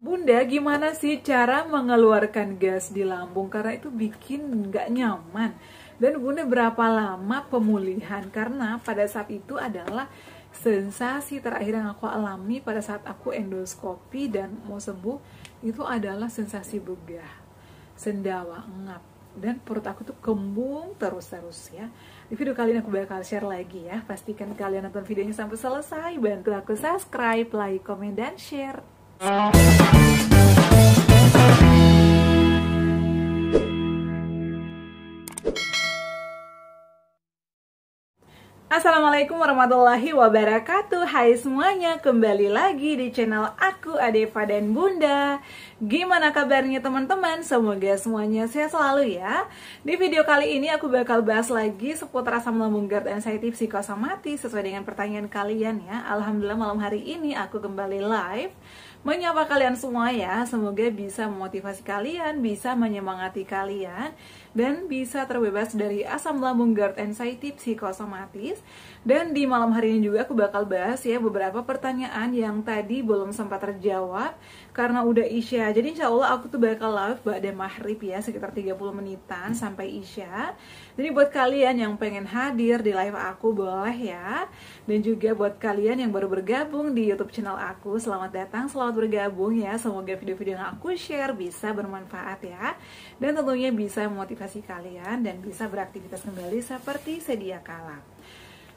Bunda, gimana sih cara mengeluarkan gas di lambung? Karena itu bikin nggak nyaman. Dan Bunda berapa lama pemulihan? Karena pada saat itu adalah sensasi terakhir yang aku alami pada saat aku endoskopi dan mau sembuh. Itu adalah sensasi begah, sendawa, ngap. Dan perut aku tuh kembung terus-terus ya. Di video kali ini aku bakal share lagi ya. Pastikan kalian nonton videonya sampai selesai. Bantu aku subscribe, like, komen, dan share. Assalamualaikum warahmatullahi wabarakatuh. Hai semuanya, kembali lagi di channel aku Adeva dan Bunda. Gimana kabarnya teman-teman? Semoga semuanya sehat selalu ya. Di video kali ini aku bakal bahas lagi seputar asam lambung GERD anxiety psikosomatis sesuai dengan pertanyaan kalian ya. Alhamdulillah malam hari ini aku kembali live menyapa kalian semua ya. Semoga bisa memotivasi kalian, bisa menyemangati kalian, dan bisa terbebas dari asam lambung GERD anxiety psikosomatis. Dan di malam hari ini juga aku bakal bahas ya beberapa pertanyaan yang tadi belum sempat terjawab karena udah isya. Jadi insya Allah aku tuh bakal live ba'da maghrib ya, sekitar 30 menitan sampai isya. Jadi buat kalian yang pengen hadir di live aku boleh ya. Dan juga buat kalian yang baru bergabung di YouTube channel aku, selamat datang, selamat bergabung ya. Semoga video-video yang aku share bisa bermanfaat ya. Dan tentunya bisa memotivasi kalian dan bisa beraktivitas kembali seperti sedia kala.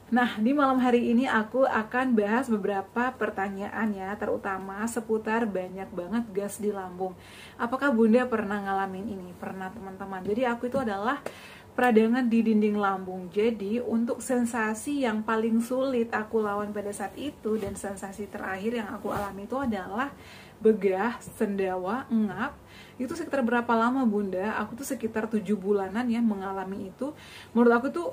Nah, di malam hari ini aku akan bahas beberapa pertanyaan ya, terutama seputar banyak banget gas di lambung. Apakah Bunda pernah ngalamin ini? Pernah teman-teman. Jadi aku itu adalah peradangan di dinding lambung. Jadi untuk sensasi yang paling sulit aku lawan pada saat itu dan sensasi terakhir yang aku alami itu adalah begah, sendawa, ngap. Itu sekitar berapa lama Bunda? Aku tuh sekitar 7 bulanan ya mengalami itu. Menurut aku tuh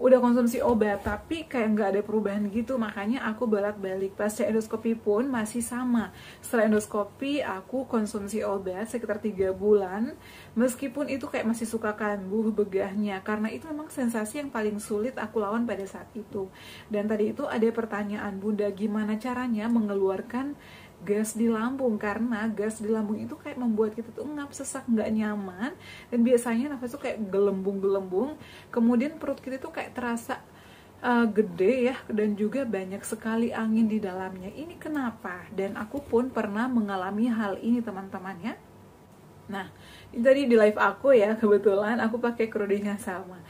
udah konsumsi obat tapi kayak nggak ada perubahan gitu, makanya aku bolak-balik. Pasca endoskopi pun masih sama. Setelah endoskopi aku konsumsi obat sekitar 3 bulan, meskipun itu kayak masih suka kambuh begahnya, karena itu memang sensasi yang paling sulit aku lawan pada saat itu. Dan tadi itu ada pertanyaan, Bunda gimana caranya mengeluarkan gas di lambung, karena gas di lambung itu kayak membuat kita tuh ngap, sesak, nggak nyaman, dan biasanya nafas tuh kayak gelembung-gelembung, kemudian perut kita tuh kayak terasa gede ya, dan juga banyak sekali angin di dalamnya. Ini kenapa? Dan aku pun pernah mengalami hal ini teman-teman ya. Nah, ini tadi di live aku ya, kebetulan aku pakai kerudung yang sama.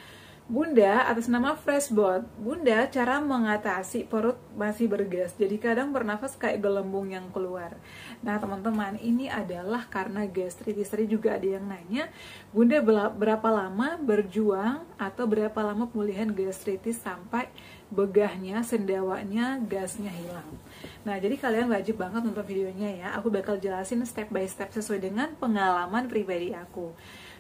Bunda, atas nama Freshbot, Bunda cara mengatasi perut masih bergas, jadi kadang bernafas kayak gelembung yang keluar. Nah teman-teman, ini adalah karena gastritis. Tadi juga ada yang nanya, Bunda berapa lama berjuang atau berapa lama pemulihan gastritis sampai begahnya, sendawanya, gasnya hilang. Nah jadi kalian wajib banget nonton videonya ya, aku bakal jelasin step by step sesuai dengan pengalaman pribadi aku.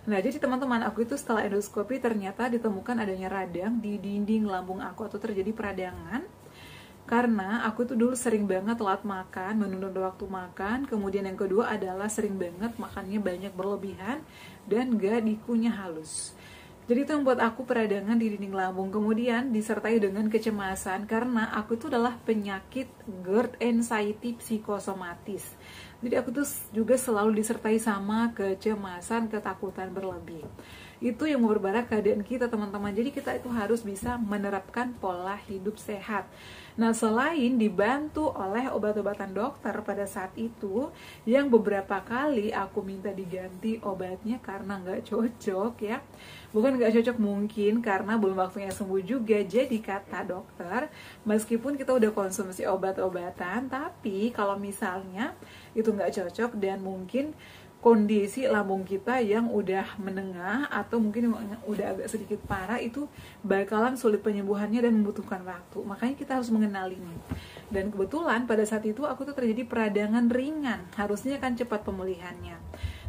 Nah, jadi teman-teman, aku itu setelah endoskopi ternyata ditemukan adanya radang di dinding lambung aku atau terjadi peradangan. Karena aku itu dulu sering banget telat makan, menunda waktu makan. Kemudian yang kedua adalah sering banget makannya banyak berlebihan dan gak dikunyah halus. Jadi itu yang buat aku peradangan di dinding lambung. Kemudian disertai dengan kecemasan karena aku itu adalah penyakit GERD anxiety psikosomatis. Jadi aku tuh juga selalu disertai sama kecemasan, ketakutan berlebih. Itu yang memperparah keadaan kita teman-teman. Jadi kita itu harus bisa menerapkan pola hidup sehat. Nah selain dibantu oleh obat-obatan dokter pada saat itu, yang beberapa kali aku minta diganti obatnya karena nggak cocok ya. Bukan nggak cocok mungkin karena belum waktunya sembuh juga. Jadi kata dokter, meskipun kita udah konsumsi obat-obatan, tapi kalau misalnya itu nggak cocok dan mungkin kondisi lambung kita yang udah menengah atau mungkin udah agak sedikit parah, itu bakalan sulit penyembuhannya dan membutuhkan waktu. Makanya kita harus mengenal ini. Dan kebetulan pada saat itu aku tuh terjadi peradangan ringan, harusnya kan cepat pemulihannya.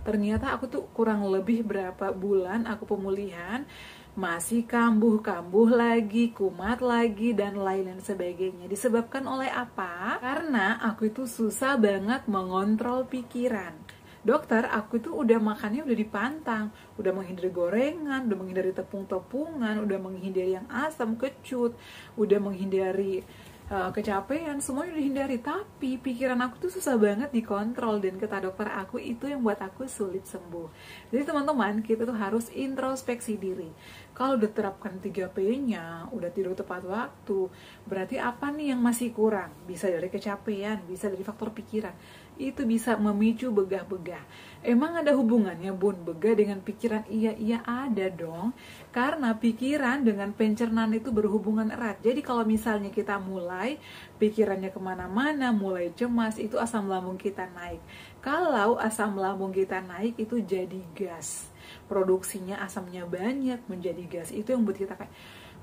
Ternyata aku tuh kurang lebih berapa bulan aku pemulihan, masih kambuh-kambuh lagi, kumat lagi, dan lain-lain sebagainya. Disebabkan oleh apa? Karena aku itu susah banget mengontrol pikiran. Dokter, aku itu udah makannya udah dipantang, udah menghindari gorengan, udah menghindari tepung-tepungan, udah menghindari yang asam, kecut, udah menghindari kecapean, semuanya dihindari. Tapi pikiran aku tuh susah banget dikontrol, dan kata dokter aku itu yang buat aku sulit sembuh. Jadi teman-teman, kita tuh harus introspeksi diri. Kalau udah terapkan 3P-nya, udah tidur tepat waktu, berarti apa nih yang masih kurang? Bisa dari kecapean, bisa dari faktor pikiran. Itu bisa memicu begah-begah. Emang ada hubungannya bun, begah dengan pikiran? Iya ada dong. Karena pikiran dengan pencernaan itu berhubungan erat. Jadi kalau misalnya kita mulai pikirannya kemana-mana, mulai cemas, itu asam lambung kita naik. Kalau asam lambung kita naik, itu jadi gas. Produksinya asamnya banyak, menjadi gas. Itu yang buat kita kayak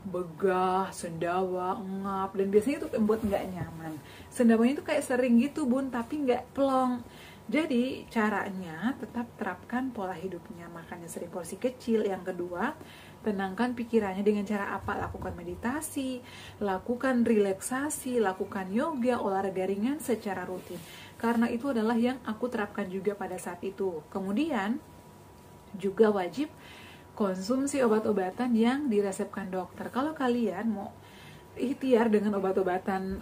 begah, sendawa, engap, dan biasanya itu membuat nggak nyaman. Sendawanya itu kayak sering gitu bun, tapi nggak plong. Jadi caranya tetap terapkan pola hidupnya, makannya sering porsi kecil. Yang kedua, tenangkan pikirannya dengan cara apa? Lakukan meditasi, lakukan relaksasi, lakukan yoga, olahraga ringan secara rutin. Karena itu adalah yang aku terapkan juga pada saat itu. Kemudian juga wajib konsumsi obat-obatan yang diresepkan dokter. Kalau kalian mau ikhtiar dengan obat-obatan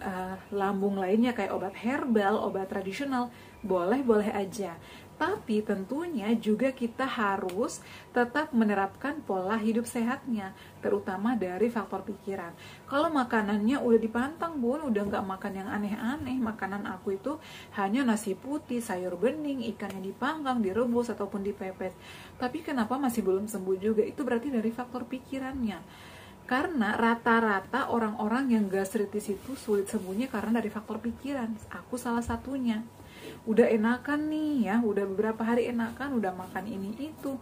lambung lainnya kayak obat herbal, obat tradisional, boleh-boleh aja. Tapi tentunya juga kita harus tetap menerapkan pola hidup sehatnya, terutama dari faktor pikiran. Kalau makanannya udah dipantang bun, udah nggak makan yang aneh-aneh. Makanan aku itu hanya nasi putih, sayur bening, ikan yang dipanggang, direbus, ataupun dipepes. Tapi kenapa masih belum sembuh juga? Itu berarti dari faktor pikirannya. Karena rata-rata orang-orang yang gastritis itu sulit sembuhnya karena dari faktor pikiran. Aku salah satunya. Udah enakan nih ya, udah beberapa hari enakan, udah makan ini itu,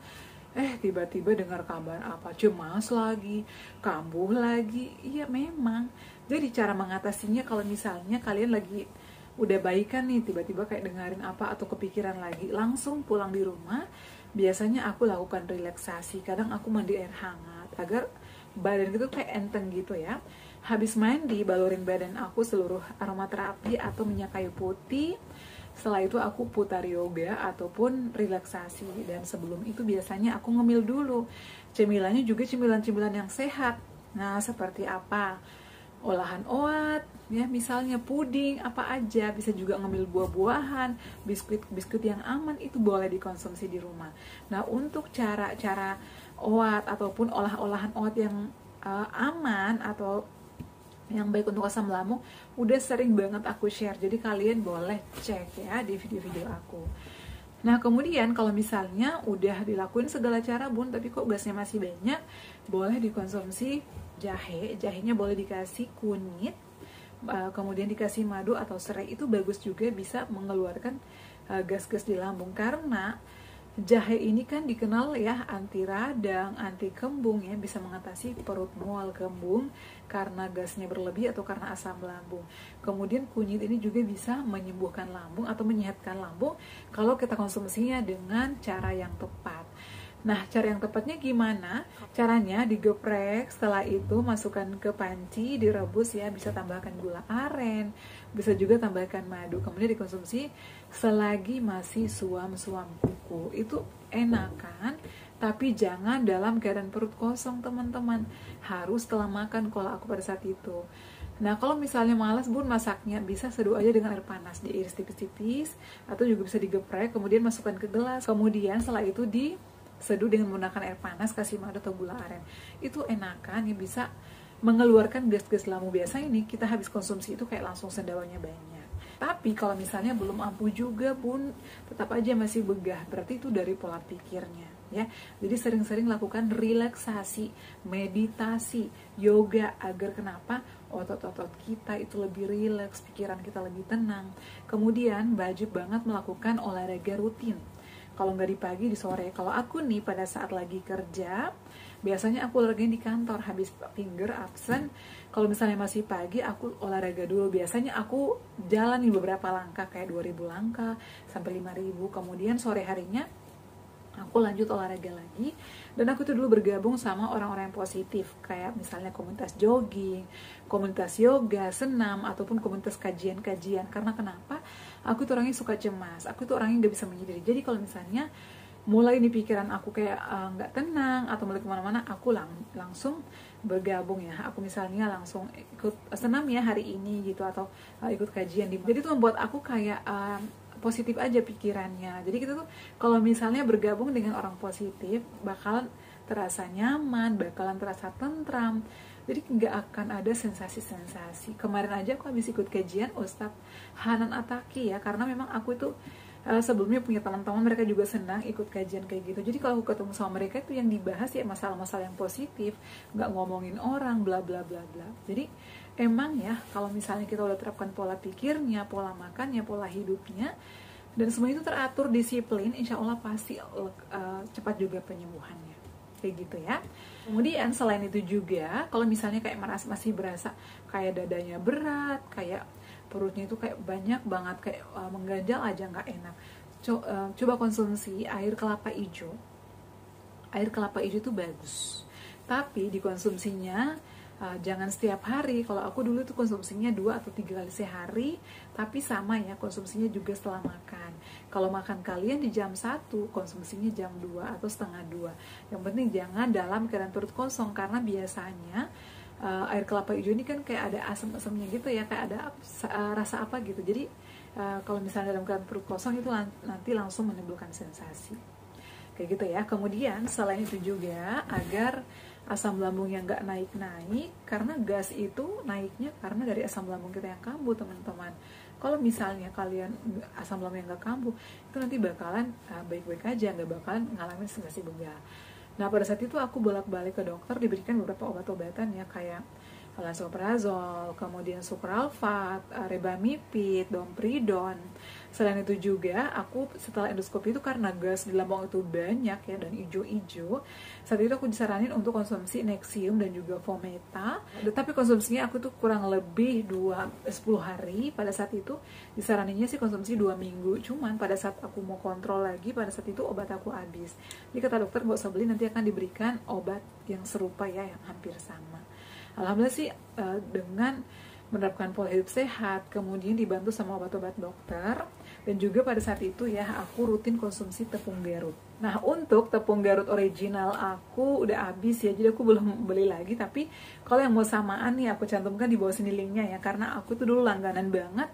tiba-tiba dengar kabar apa, cemas lagi, kambuh lagi. Iya memang. Jadi cara mengatasinya, kalau misalnya kalian lagi udah baikan nih, tiba-tiba kayak dengerin apa atau kepikiran lagi, langsung pulang di rumah. Biasanya aku lakukan relaksasi, kadang aku mandi air hangat agar badan itu kayak enteng gitu ya. Habis mandi, balurin badan aku seluruh aromaterapi atau minyak kayu putih. Setelah itu aku putar yoga ataupun relaksasi. Dan sebelum itu biasanya aku ngemil dulu. Cemilannya juga cemilan-cemilan yang sehat. Nah, seperti apa? Olahan oat, ya misalnya puding, apa aja. Bisa juga ngemil buah-buahan, biskuit yang aman, itu boleh dikonsumsi di rumah. Nah, untuk cara-cara oat ataupun olah-olahan oat yang aman atau yang baik untuk asam lambung udah sering banget aku share, jadi kalian boleh cek ya di video-video aku. Nah kemudian kalau misalnya udah dilakuin segala cara bun, tapi kok gasnya masih banyak, boleh dikonsumsi jahe. Jahenya boleh dikasih kunyit, kemudian dikasih madu atau serai, itu bagus juga, bisa mengeluarkan gas-gas di lambung. Karena jahe ini kan dikenal ya anti radang, anti kembung ya, bisa mengatasi perut mual, kembung karena gasnya berlebih atau karena asam lambung. Kemudian kunyit ini juga bisa menyembuhkan lambung atau menyehatkan lambung kalau kita konsumsinya dengan cara yang tepat. Nah, cara yang tepatnya gimana? Caranya digeprek, setelah itu masukkan ke panci, direbus ya, bisa tambahkan gula aren, bisa juga tambahkan madu, kemudian dikonsumsi selagi masih suam-suam kuku. Itu enak kan? Tapi jangan dalam keadaan perut kosong teman-teman, harus setelah makan kalau aku pada saat itu. Nah kalau misalnya malas bun masaknya, bisa seduh aja dengan air panas, diiris tipis-tipis, atau juga bisa digeprek, kemudian masukkan ke gelas, kemudian setelah itu diseduh dengan menggunakan air panas, kasih madu atau gula aren. Itu enakan ya, bisa mengeluarkan gas-gas lambung. Biasa ini kita habis konsumsi itu kayak langsung sendawanya banyak. Tapi kalau misalnya belum ampuh juga bun, tetap aja masih begah, berarti itu dari pola pikirnya ya. Jadi sering-sering lakukan relaksasi, meditasi, yoga, agar kenapa? Otot-otot kita itu lebih rileks, pikiran kita lebih tenang. Kemudian wajib banget melakukan olahraga rutin. Kalau nggak di pagi, di sore. Kalau aku nih pada saat lagi kerja, biasanya aku olahraga di kantor, habis finger absen. Kalau misalnya masih pagi, aku olahraga dulu. Biasanya aku jalan nih beberapa langkah, kayak 2000 langkah sampai 5000. Kemudian sore harinya aku lanjut olahraga lagi. Dan aku tuh dulu bergabung sama orang-orang yang positif, kayak misalnya komunitas jogging, komunitas yoga, senam, ataupun komunitas kajian-kajian. Karena kenapa? Aku tuh orangnya suka cemas, aku tuh orangnya gak bisa menyendiri. Jadi kalau misalnya mulai di pikiran aku kayak nggak tenang atau mulai kemana-mana, aku langsung bergabung ya. Aku misalnya langsung ikut senam ya hari ini gitu, atau ikut kajian jadi itu membuat aku kayak positif aja pikirannya. Jadi kita tuh kalau misalnya bergabung dengan orang positif bakalan terasa nyaman, bakalan terasa tentram. Jadi nggak akan ada sensasi-sensasi. Kemarin aja aku habis ikut kajian Ustadz Hanan Ataki ya, karena memang aku itu sebelumnya punya teman-teman, mereka juga senang ikut kajian kayak gitu. Jadi kalau aku ketemu sama mereka itu yang dibahas ya masalah-masalah yang positif, nggak ngomongin orang bla bla bla bla. Jadi emang ya kalau misalnya kita udah terapkan pola pikirnya, pola makannya, pola hidupnya, dan semua itu teratur, disiplin, insya Allah pasti cepat juga penyembuhannya. Kayak gitu ya. Kemudian selain itu juga kalau misalnya kayak masih berasa kayak dadanya berat, kayak perutnya itu kayak banyak banget, kayak mengganjal aja nggak enak, coba konsumsi air kelapa hijau. Air kelapa hijau itu bagus, tapi dikonsumsinya jangan setiap hari. Kalau aku dulu tuh konsumsinya 2 atau 3 kali sehari, tapi sama ya konsumsinya juga setelah makan. Kalau makan kalian di jam 1, konsumsinya jam 2 atau setengah 2. Yang penting jangan dalam keadaan perut kosong, karena biasanya air kelapa hijau ini kan kayak ada asam-asamnya gitu ya, kayak ada rasa apa gitu. Jadi kalau misalnya dalam keadaan perut kosong itu nanti langsung menimbulkan sensasi kayak gitu ya. Kemudian selain itu juga agar asam lambung yang nggak naik-naik, karena gas itu naiknya karena dari asam lambung kita yang kambuh teman-teman. Kalau misalnya kalian asam lambung yang nggak kambuh, itu nanti bakalan baik-baik aja, nggak bakalan ngalamin sensasi begal. Nah pada saat itu aku bolak-balik ke dokter, diberikan beberapa obat-obatan ya, kayak lansoprazol, kemudian sukralfat, rebamipid, dompridon. Selain itu juga aku setelah endoskopi itu karena gas di lambung itu banyak ya dan hijau-hijau, saat itu aku disaranin untuk konsumsi Nexium dan juga Fometa. Tapi konsumsinya aku tuh kurang lebih 10 hari. Pada saat itu disaraninnya sih konsumsi 2 minggu. Cuman pada saat aku mau kontrol lagi, pada saat itu obat aku habis. Jadi kata dokter nggak usah beli, nanti akan diberikan obat yang serupa ya, yang hampir sama. Alhamdulillah sih dengan menerapkan pola hidup sehat, kemudian dibantu sama obat-obat dokter, dan juga pada saat itu ya aku rutin konsumsi tepung Garut. Nah untuk tepung Garut original aku udah habis ya, jadi aku belum beli lagi. Tapi kalau yang mau samaan nih aku cantumkan di bawah sini linknya ya, karena aku tuh dulu langganan banget.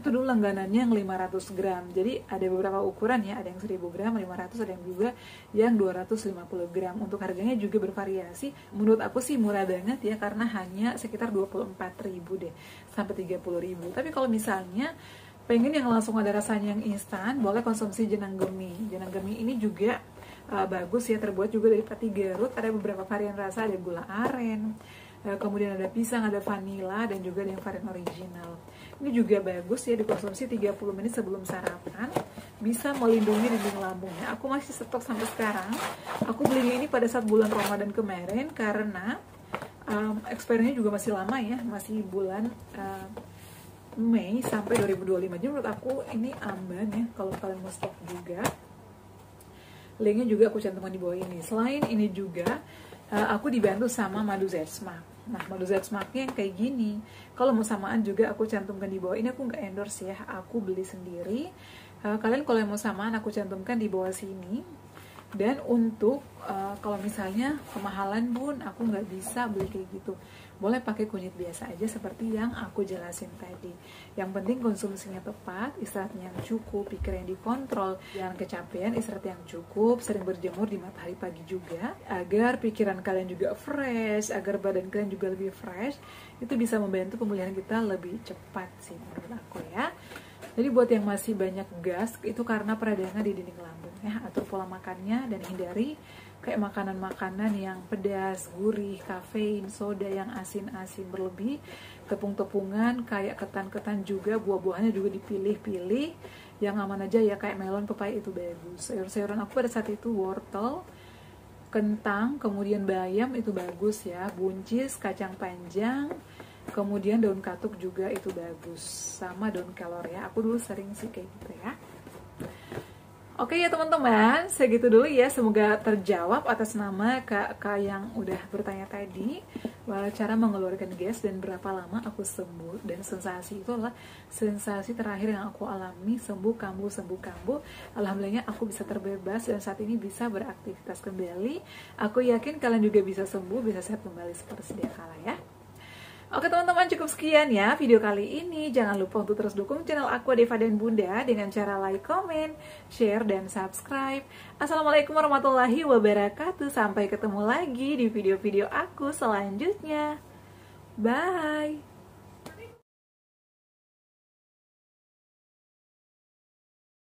Itu dulu langganannya yang 500 gram, jadi ada beberapa ukuran ya, ada yang 1000 gram, 500, ada yang juga yang 250 gram. Untuk harganya juga bervariasi. Menurut aku sih murah banget ya, karena hanya sekitar 24.000 deh sampai 30.000. Tapi kalau misalnya pengen yang langsung ada rasanya yang instan, boleh konsumsi jenang gemi. Jenang gemi ini juga bagus ya, terbuat juga dari pati Garut. Ada beberapa varian rasa, ada gula aren, kemudian ada pisang, ada vanila, dan juga ada yang varian original. Ini juga bagus ya, dikonsumsi 30 menit sebelum sarapan, bisa melindungi dinding lambungnya. Aku masih stok sampai sekarang. Aku belinya ini pada saat bulan Ramadan kemarin, karena expiry-nya juga masih lama ya, masih bulan Mei sampai 2025. Jadi menurut aku ini aman ya kalau kalian mau stok juga. Linknya juga aku cantumkan di bawah ini. Selain ini juga aku dibantu sama madu Zsmax. Nah madu Zsmax-nya yang kayak gini, kalau mau samaan juga aku cantumkan di bawah ini. Aku nggak endorse ya, aku beli sendiri. Kalian kalau mau samaan aku cantumkan di bawah sini. Dan untuk kalau misalnya kemahalan bun, aku nggak bisa beli kayak gitu, boleh pakai kunyit biasa aja seperti yang aku jelasin tadi. Yang penting konsumsinya tepat, istirahatnya yang cukup, pikiran yang dikontrol, jangan kecapean, istirahat yang cukup, sering berjemur di matahari pagi juga, agar pikiran kalian juga fresh, agar badan kalian juga lebih fresh. Itu bisa membantu pemulihan kita lebih cepat sih menurut aku ya. Jadi buat yang masih banyak gas, itu karena peradangan di dinding lambung ya. Atur pola makannya dan hindari kayak makanan-makanan yang pedas, gurih, kafein, soda yang asin-asin berlebih, tepung-tepungan kayak ketan-ketan juga, buah-buahannya juga dipilih-pilih. Yang aman aja ya, kayak melon, pepaya itu bagus. Sayur-sayuran aku pada saat itu wortel, kentang, kemudian bayam itu bagus ya, buncis, kacang panjang, kemudian daun katuk juga itu bagus, sama daun kelor ya. Aku dulu sering sih kayak gitu ya. Oke ya teman-teman, segitu dulu ya. Semoga terjawab atas nama kakak yang udah bertanya tadi, cara mengeluarkan gas dan berapa lama aku sembuh. Dan sensasi itu adalah sensasi terakhir yang aku alami, sembuh kambuh. Alhamdulillahnya aku bisa terbebas dan saat ini bisa beraktivitas kembali. Aku yakin kalian juga bisa sembuh, bisa sehat kembali seperti sedia kala ya. Oke teman-teman, cukup sekian ya video kali ini. Jangan lupa untuk terus dukung channel aku Deva dan Bunda dengan cara like, comment, share, dan subscribe. Assalamualaikum warahmatullahi wabarakatuh. Sampai ketemu lagi di video-video aku selanjutnya. Bye.